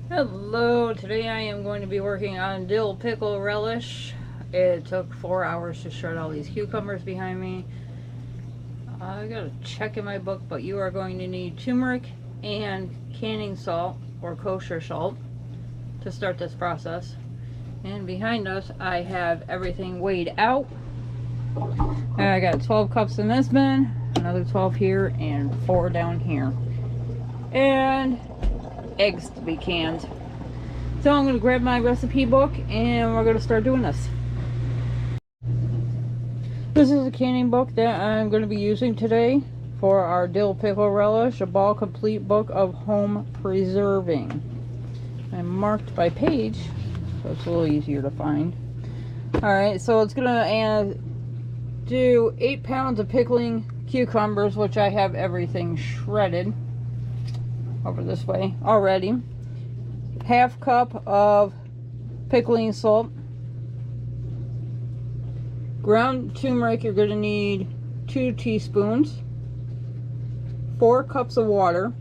Hello, today I am going to be working on dill pickle relish. It took 4 hours to shred all these cucumbers behind me. I got a check in my book, but you are going to need turmeric and canning salt or kosher salt to start this process. And behind us I have everything weighed out. I got 12 cups in this bin, another 12 here, and 4 down here. And eggs to be canned. So I'm going to grab my recipe book and we're going to start doing this. This is a canning book that I'm going to be using today for our dill pickle relish, a ball complete book of home preserving. I'm marked by page, so it's a little easier to find. Alright, so it's going to do 8 pounds of pickling cucumbers, which I have everything shredded over this way already. Half cup of pickling salt. Ground turmeric, you're going to need 2 teaspoons. 4 cups of water.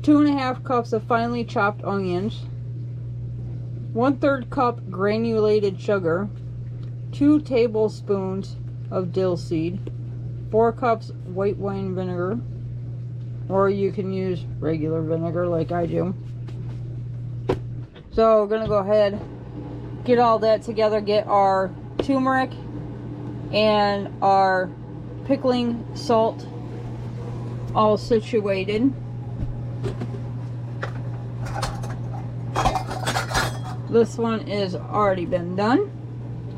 2.5 cups of finely chopped onions. 1/3 cup granulated sugar. 2 tablespoons of dill seed. 4 cups white wine vinegar. Or you can use regular vinegar like I do. So we're going to go ahead, get all that together, get our turmeric and our pickling salt all situated. This one is already been done.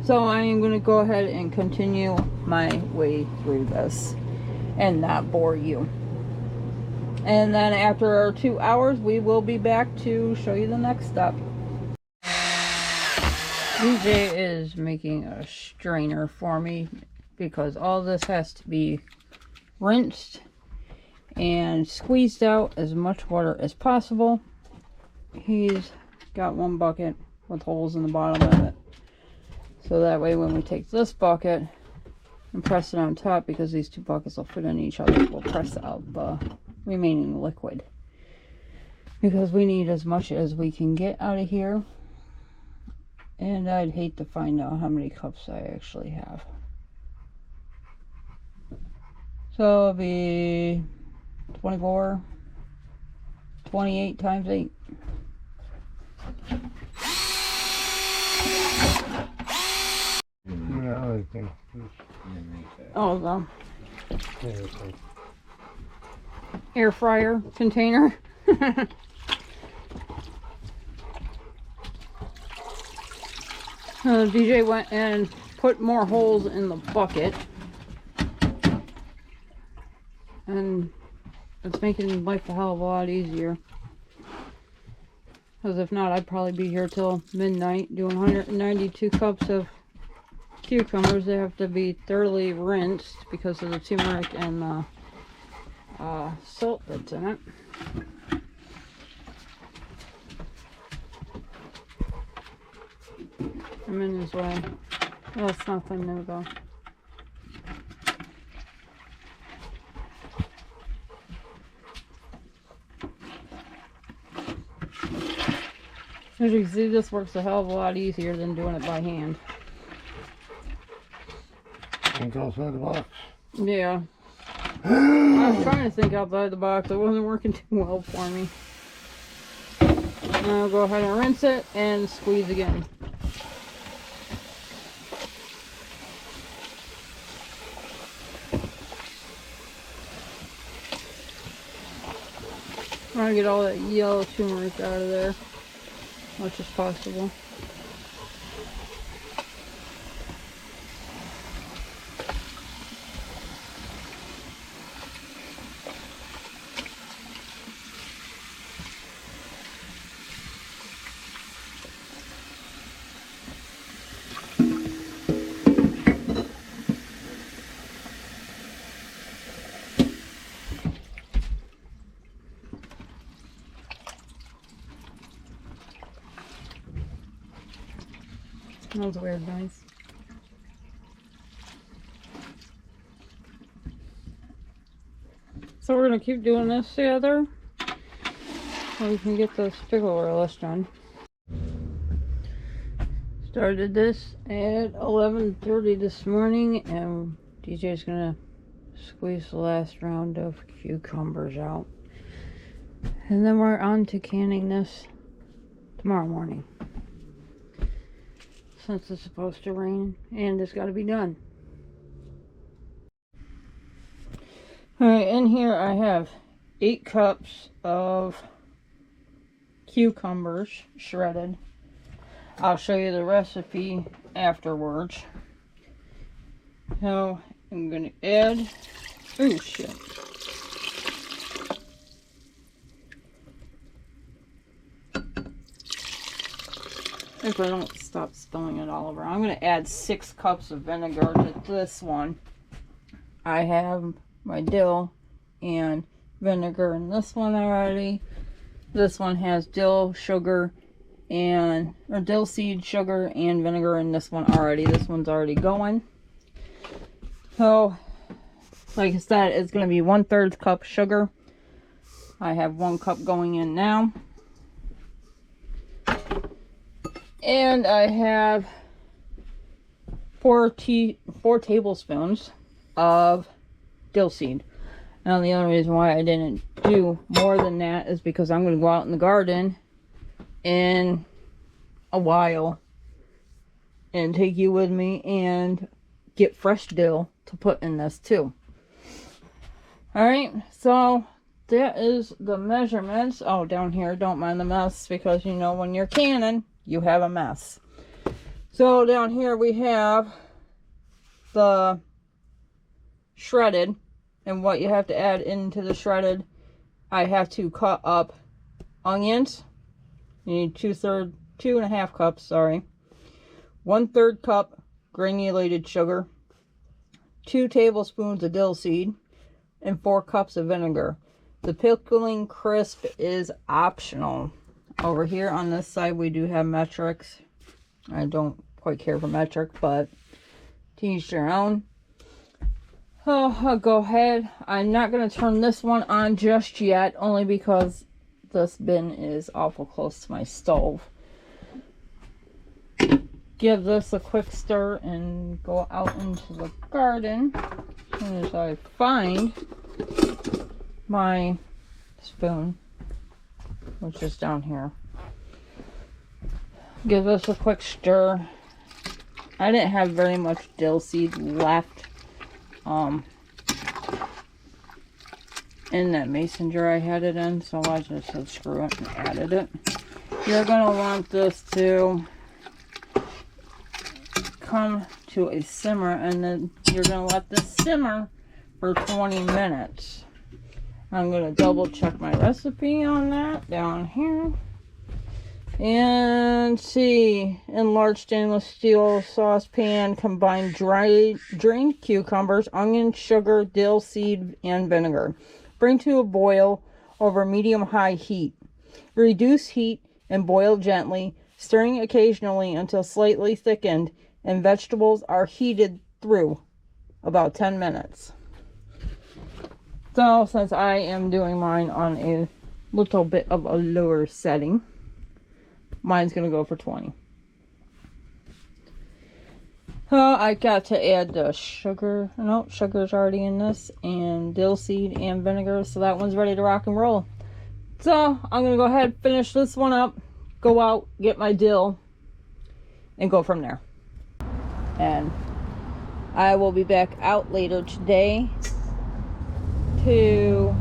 So I am going to go ahead and continue my way through this and not bore you. And then after 2 hours, we will be back to show you the next step. DJ is making a strainer for me because all this has to be rinsed and squeezed out as much water as possible. He's got one bucket with holes in the bottom of it. So that way when we take this bucket and press it on top, because these 2 buckets will fit in each other, we'll press out the remaining liquid, because we need as much as we can get out of here, and I'd hate to find out how many cups I actually have. So it'll be 24, 28 times 8. Oh, the air fryer container. DJ went and put more holes in the bucket, and it's making life a hell of a lot easier, because if not, I'd probably be here till midnight doing 192 cups of cucumbers. They have to be thoroughly rinsed because of the turmeric and the salt that's in it. I'm in his way. Oh, it's nothing new though. As you can see, this works a hell of a lot easier than doing it by hand. Think outside the box. Yeah. I was trying to think outside the box. It wasn't working too well for me. I'll go ahead and rinse it and squeeze again. I'm trying to get all that yellow turmeric out of there as much as possible. That was a weird noise. So we're going to keep doing this together we can get this pickle relish done. Started this at 11:30 this morning, and DJ's gonna squeeze the last round of cucumbers out. And then we're on to canning this tomorrow morning, since it's supposed to rain and it's got to be done. Alright, in here I have 8 cups of cucumbers shredded. I'll show you the recipe afterwards. Now I'm going to add, oh shit. If I don't stop spilling it all over. I'm going to add 6 cups of vinegar to this one. I have my dill and vinegar in this one already. This one has dill sugar or dill seed sugar and vinegar in this one already. This one's already going. So, like I said, it's going to be 1/3 cup sugar. I have 1 cup going in now. And I have 4 tablespoons of dill seed. Now the only reason why I didn't do more than that is because I'm going to go out in the garden in a while and take you with me and get fresh dill to put in this too. Alright, so that is the measurements. Oh, down here, don't mind the mess, because you know when you're canning, you have a mess. So down here we have the shredded, and what you have to add into the shredded. I have to cut up onions. You need 2.5 cups, sorry. 1/3 cup granulated sugar, 2 tablespoons of dill seed, and 4 cups of vinegar. The pickling crisp is optional. Over here on this side we do have metrics. I don't quite care for metric, but to each their own. Oh, I'll go ahead. I'm not going to turn this one on just yet, only because this bin is awful close to my stove. Give this a quick stir and go out into the garden as soon as I find my spoon, which is down here. Give this a quick stir. I didn't have very much dill seed left in that mason jar I had it in, so I just said screw it and added it. You're going to want this to come to a simmer, and then you're going to let this simmer for 20 minutes. I'm going to double check my recipe on that down here. And see, in large stainless steel saucepan, combine drained cucumbers, onion, sugar, dill seed, and vinegar. Bring to a boil over medium-high heat. Reduce heat and boil gently, stirring occasionally until slightly thickened and vegetables are heated through about 10 minutes. So, since I am doing mine on a little bit of a lower setting, mine's going to go for 20. I got to add the sugar. No, sugar's already in this. And dill seed and vinegar. So that one's ready to rock and roll. So I'm going to go ahead and finish this one up. Go out, get my dill. And go from there. And I will be back out later today to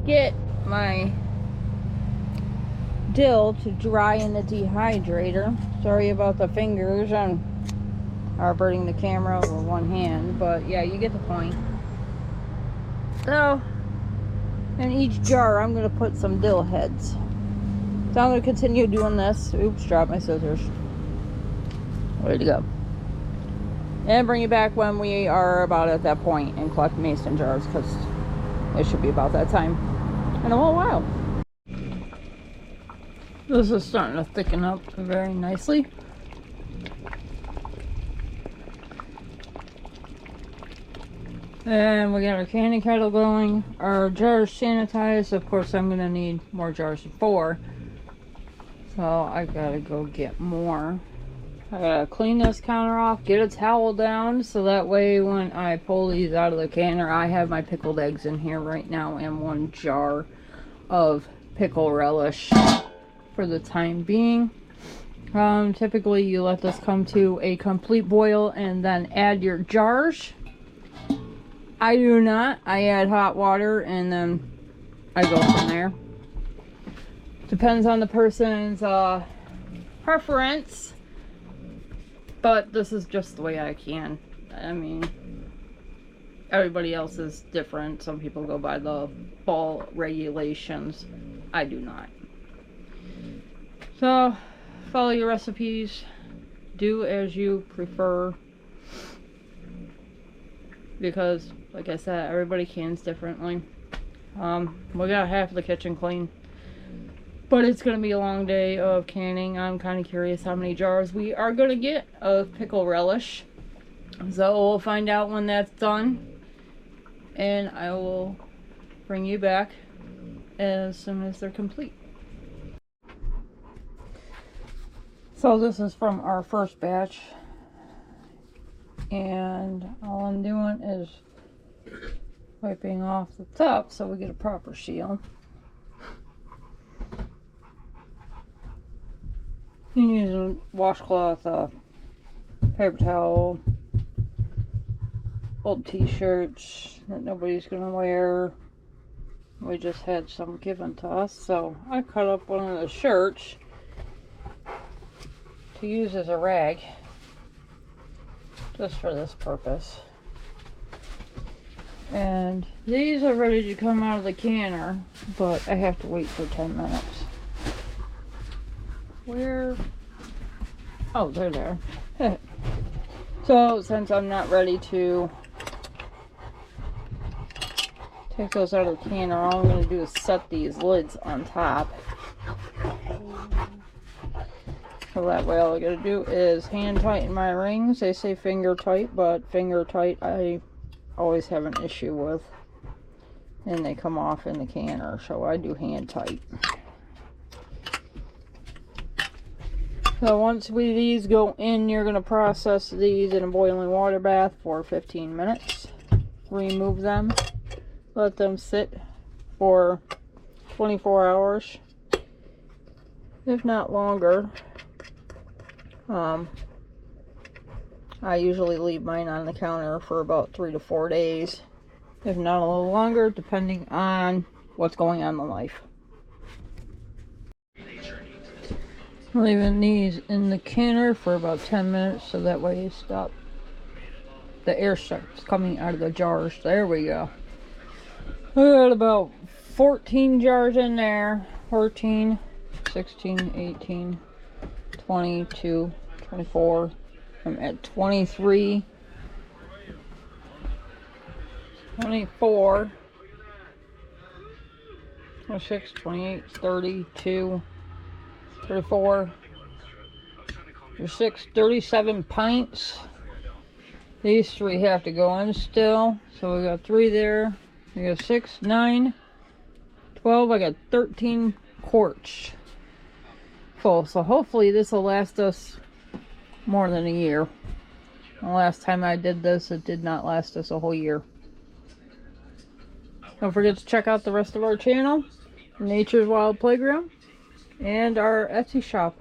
get my dill to dry in the dehydrator. Sorry about the fingers. I'm operating the camera with one hand, but yeah, you get the point. So in each jar I'm going to put some dill heads. So I'm going to continue doing this. Oops, dropped my scissors. Ready to go. And bring you back when we are about at that point and collect mason jars, because it should be about that time in a little while. This is starting to thicken up very nicely. And we got our canning kettle going. Our jars sanitized. Of course, I'm gonna need more jars of fore. So I gotta go get more. I gotta clean this counter off, get a towel down, so that way when I pull these out of the canner, I have my pickled eggs in here right now and 1 jar of pickle relish for the time being. Typically you let this come to a complete boil and then add your jars. I do not. I add hot water and then I go from there. Depends on the person's preference, but this is just the way I can. I mean, everybody else is different. Some people go by the fall regulations. I do not. So, follow your recipes. Do as you prefer. Because, like I said, everybody cans differently. We got half of the kitchen clean. But it's going to be a long day of canning. I'm kind of curious how many jars we are going to get of pickle relish. So we'll find out when that's done. And I will bring you back as soon as they're complete. So this is from our first batch. And all I'm doing is wiping off the top so we get a proper seal. You can use a washcloth, paper towel, old t-shirts that nobody's gonna wear. We just had some given to us, so I cut up one of the shirts to use as a rag. Just for this purpose. And these are ready to come out of the canner, but I have to wait for 10 minutes. Where? Oh, they're there. So, since I'm not ready to take those out of the canner, all I'm going to do is set these lids on top. So that way all I gotta do is hand tighten my rings. They say finger tight, but finger tight I always have an issue with. And they come off in the canner, so I do hand tight. So once these go in, you're gonna process these in a boiling water bath for 15 minutes. Remove them. Let them sit for 24 hours. If not longer. I usually leave mine on the counter for about 3 to 4 days, if not a little longer, depending on what's going on in life. Leaving these in the canner for about 10 minutes so that way you stop the air starts coming out of the jars. There we go. We got about 14 jars in there. 14, 16, 18, 22, 24. I'm at 23, 24, 26, 28, 32, 34, 36, 37 pints. These 3 have to go in still. So we got 3 there. We got 6, 9, 12. I got 13 quarts full. So hopefully this will last us more than a year. The last time I did this, it did not last us a whole year. Don't forget to check out the rest of our channel, Nature's Wild Playground, and our Etsy shop.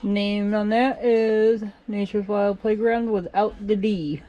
Name on that is Nature's Wild Playground without the D.